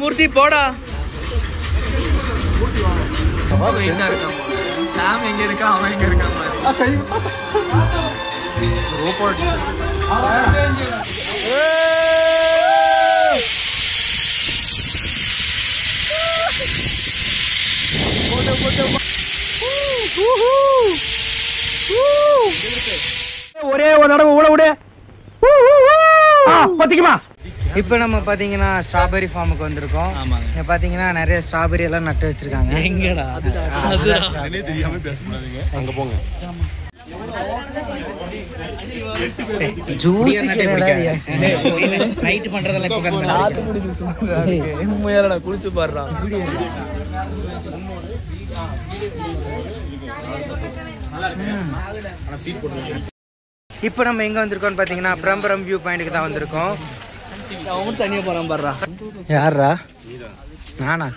மூர்த்தி போடா. எங்க இருக்கா அவன் எங்க இருக்கான். ஒரே ஒரு தடவை ஊட விடு. பாத்தீங்களா? இப்போ நம்ம பாத்தீங்கன்னா ஸ்ட்ராபெரி ஃபார்முக்கு வந்திருக்கோம். இங்க பாத்தீங்கன்னா நிறைய ஸ்ட்ராபெரி எல்லாம் நட்டு வச்சிருக்காங்க. எங்கடா தெரியாம பேசக்கூடாதுங்க. அங்க போங்க. ஜூஸ் நைட் பண்றதெல்லாம் குளிச்சு பாடுறான். இப்போ நம்ம எங்க வந்திருக்கோம்னு பாத்தீங்கன்னா பிரம்பரம் வியூ பாயிண்ட்க்கு தான் வந்திருக்கோம். தனியா போறான் பாடுறா. யாரா? நானா?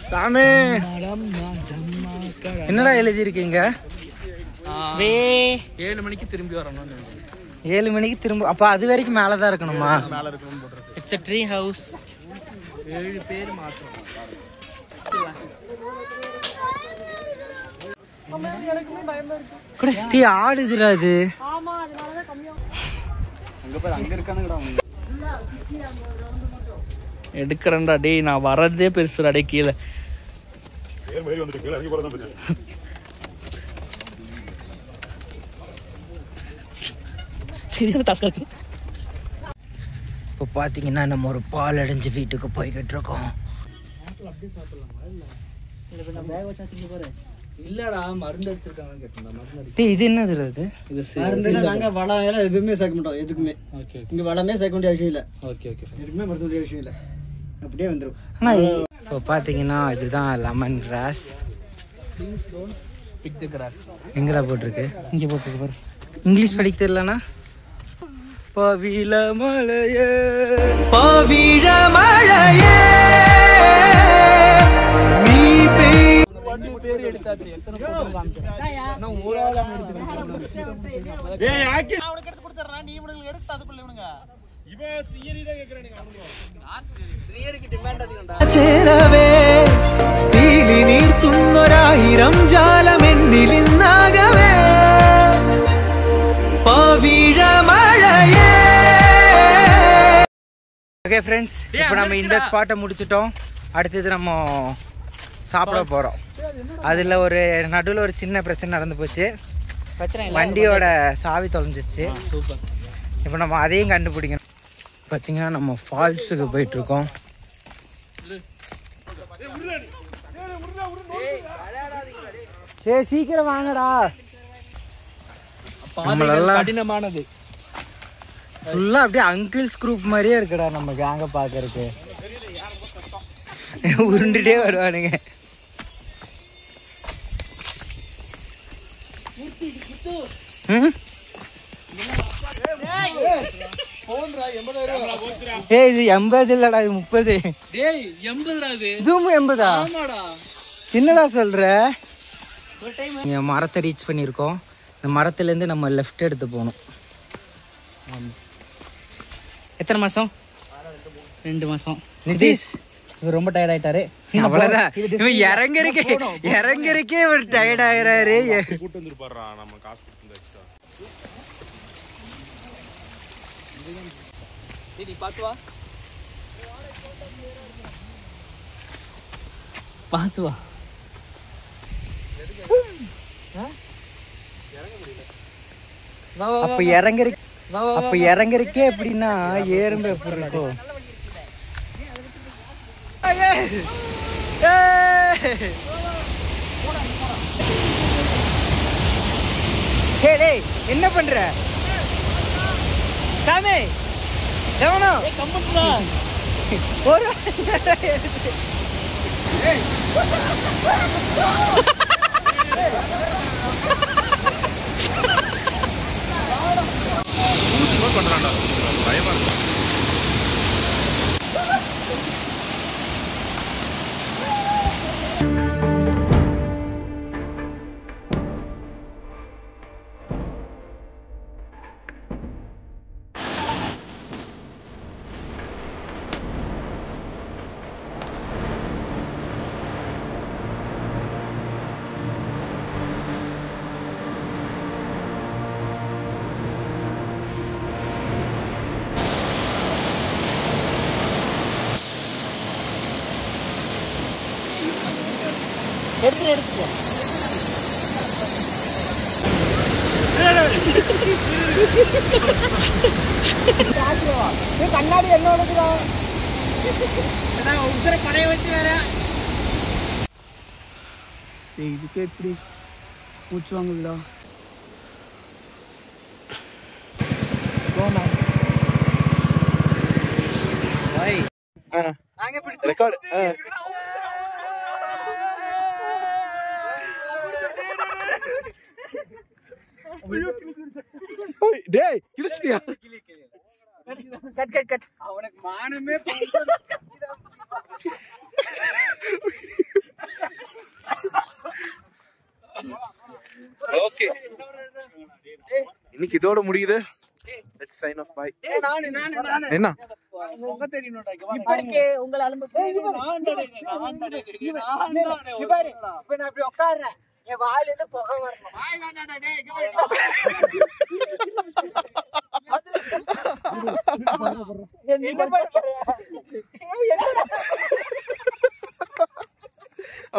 சாமி என்னடா எழுதியிருக்கீங்க? 7 மணிக்கு திரும்பி வரணும். 7 மணிக்கு திரும்ப. அப்ப அது வரைக்கும் மேலதான் இருக்கணுமா? It's a tree house. 7 பேர் மாத்திரம். டீ ஆடுதுடா அது. எடுக்கிறேன்டா டேய். நான் வர்றதே பெருசுடா டே. கீழே சரியான டாஸ்கா இருக்கு. இப்போ பாத்தீங்கன்னா நம்ம ஒரு பால் அடைஞ்சு வீட்டுக்கு போய்கிட்டு இருக்கோம். இல்லடா மருந்து அடிச்சிருக்காங்கன்னு கேட்டேன். டேய் இது என்னது அது? மருந்து நாங்க வளம் எல்லாம் எதுவுமே சேர்க்க மாட்டோம். எதுக்குமே இங்க வளமே சேர்க்க வேண்டிய அவசியம் இல்ல. எதுக்குமே மருந்து வேண்டிய அவசியம் இல்ல. அப்படியே வந்துடும். ஆனா இப்போ பாத்தீங்கன்னா இதுதான் லெமன் கிராஸ். பிக் தி கிராஸ். எங்கடா போட்டிருக்கு? இங்க போட்டுருக்கு பாரு. இங்கிலீஷ் படிக்க தெரியலனா? பவிழ மலையே பவிழ மலையே நீ வண்டி பேர் எடுத்தாச்சு. எத்தனை போட்டோ காமிச்சேன். நான் ஒரு ஆளா எடுத்துறேன். டேய் ஆக்கி நான் உனக்கு எடுத்து கொடுத்துறேன். நீ இவனுக்கு எடுத்து அதுக்குள்ள இவனுங்க. இவ ஸ்ரீயரி தான் கேக்குறானே அவனுங்க. யார் ஸ்ரீயரிக்கு டிமாண்ட் அதிகம்டா. ചേരവേ പീലി നീർത്തുന്നൊരായിരം ജാലമെന്നിലിന്നാകവേ പവിഴ മഴയേ. ஓகே ஃப்ரெண்ட்ஸ், இப்போ நம்ம இந்த ஸ்பாட்டை முடிச்சிட்டோம். அடுத்தது நம்ம சாப்பிட போகிறோம். அதில் ஒரு நடுவில் ஒரு சின்ன பிரச்சனை நடந்து போச்சு. வண்டியோட சாவி தொலைஞ்சிருச்சு. இப்போ நம்ம அதையும் கண்டுபிடிக்கணும். பார்த்தீங்கன்னா நம்ம ஃபால்ஸுக்கு போயிட்டுருக்கோம். சீக்கிரம் வாங்கடா. கடினமானது ஃபுல்லா அப்படியே அங்கிள்ஸ் குரூப் மாதிரியே இருக்குடா. நம்ம கேங்க பாக்குறதுக்கு உருண்டுட்டே வருவானுங்க. ஏய் இது 80 இல்லடா, இது 30. டேய் 80டா இது. இதுவும் 80ஆ? ஆமாடா. என்னடா சொல்ற? நீங்க மரத்தை ரீச் பண்ணியிருக்கோம். இந்த மரத்துல இருந்து நம்ம லெஃப்ட் எடுத்து போகணும். எத்தனை மாசம்? 2 மாசம். நிதிஷ் இவர் ரொம்ப டயர்ட் ஆயிட்டாரு. அவ்வளவுதான். இவன் இறங்கறக்கே ஒரு டயர்ட் ஆயிராரு. கூட்டு வந்துருப்பாரா. நம்ம காசு கொடுத்து எக்ஸ்ட்ரா. நீ பாத்து வா. பாத்து வா. அப்ப இறங்கறக்கே எப்படின்னா ஏறும்ப எப்படி இருக்கும்? என்ன பண்ற சாமி? ஒரு பண்றான்டா. பயமா இருக்கு. எடுத்துக்கோ. கண்ணாடி என்னோடதுடா. உசுர படைய வச்சு வேற இதுக்கு எப்படி மூச்சு வாங்குதா? நாங்க எப்படி ரெக்கார்ட் டேய் கிழிச்சிட்டியா? Cut cut cut. அவனுக்கு மானமே ஓகே இன்னைக்கு இதோட முடியுது. Let's sign off bye. என்ன உங்க தெரியணும்டா. இப்படிக்கே உங்க அலம்பு பாரு. இப்ப நான் அப்படி உட்கார்றேன், என் வாயில இருந்து புகை வரணும்.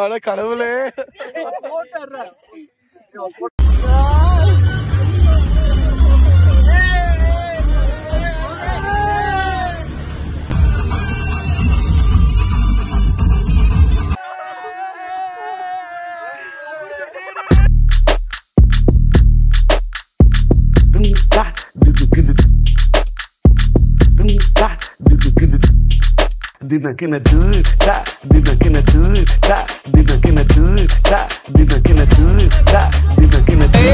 அட கடவுளே. Dina kena tu ta, dina kena tu ta, dina kena tu ta, dina kena tu ta, dina kena tu.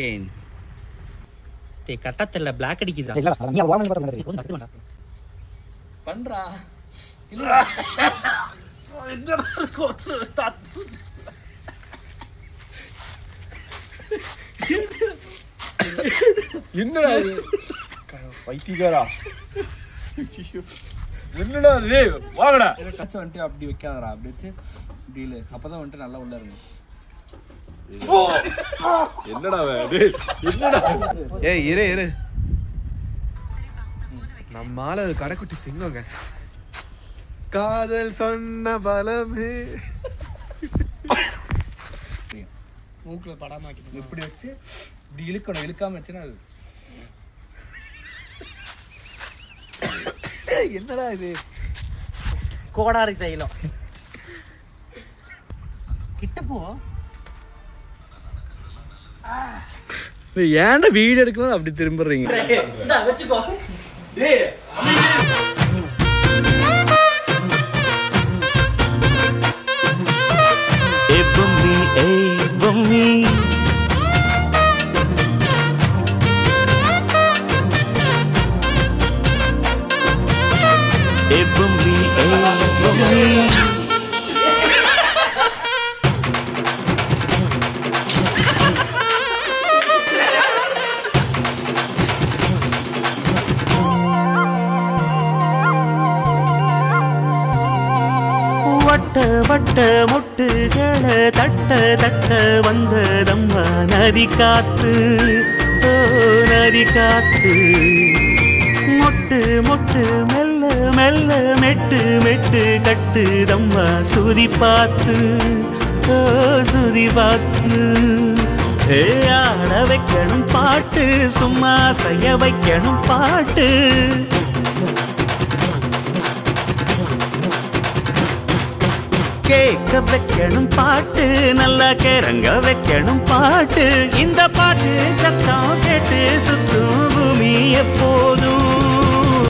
ஏன் டேய் கட்டத்துல பிளாக் அடிக்குதா? பண்றா இல்ல என்னடா இது பைத்தியக்காரா? என்னடா இது? வாங்கடா. கச்ச வந்துட்டு அப்படி வைக்காதடா, அப்படி வச்சு டீல். அப்பதான் வந்துட்டு நல்லா உள்ள இருக்கும். என்னடா டேய் என்னடா? ஏய் இரு இரு. நம்மால கடைக்குட்டி சிங்கங்க. காதல் சொன்ன பலமே. மூக்குல படாமாக்கி இப்படி வச்சு இப்படி இழுக்கணும். இழுக்காம வச்சுன்னா அது என்னடா இது? கோடாரி தைலம். கிட்ட போ. ஏன்டா வீடியோ எடுக்கணும் அப்படி திரும்புறீங்க? வச்சுக்கோ. வட்ட வட்ட முட்டுகளை தட்ட தட்ட வந்ததம்மா நதி காத்து, ஓ நதி காத்து. மொட்டு மொட்டு மெல்ல மெல்ல மெட்டு மெட்டு கட்டுதம்மா சுதி பார்த்து, ஓ சுதி பார்த்து. ஆட வைக்கணும் பாட்டு, சும்மா செய்ய வைக்கணும் பாட்டு. கேட்க வைக்கணும் பாட்டு, நல்லா கிறங்க வைக்கணும் பாட்டு. இந்த பாட்டு சத்தம் கேட்டு சுத்தும் பூமி எப்போதும்.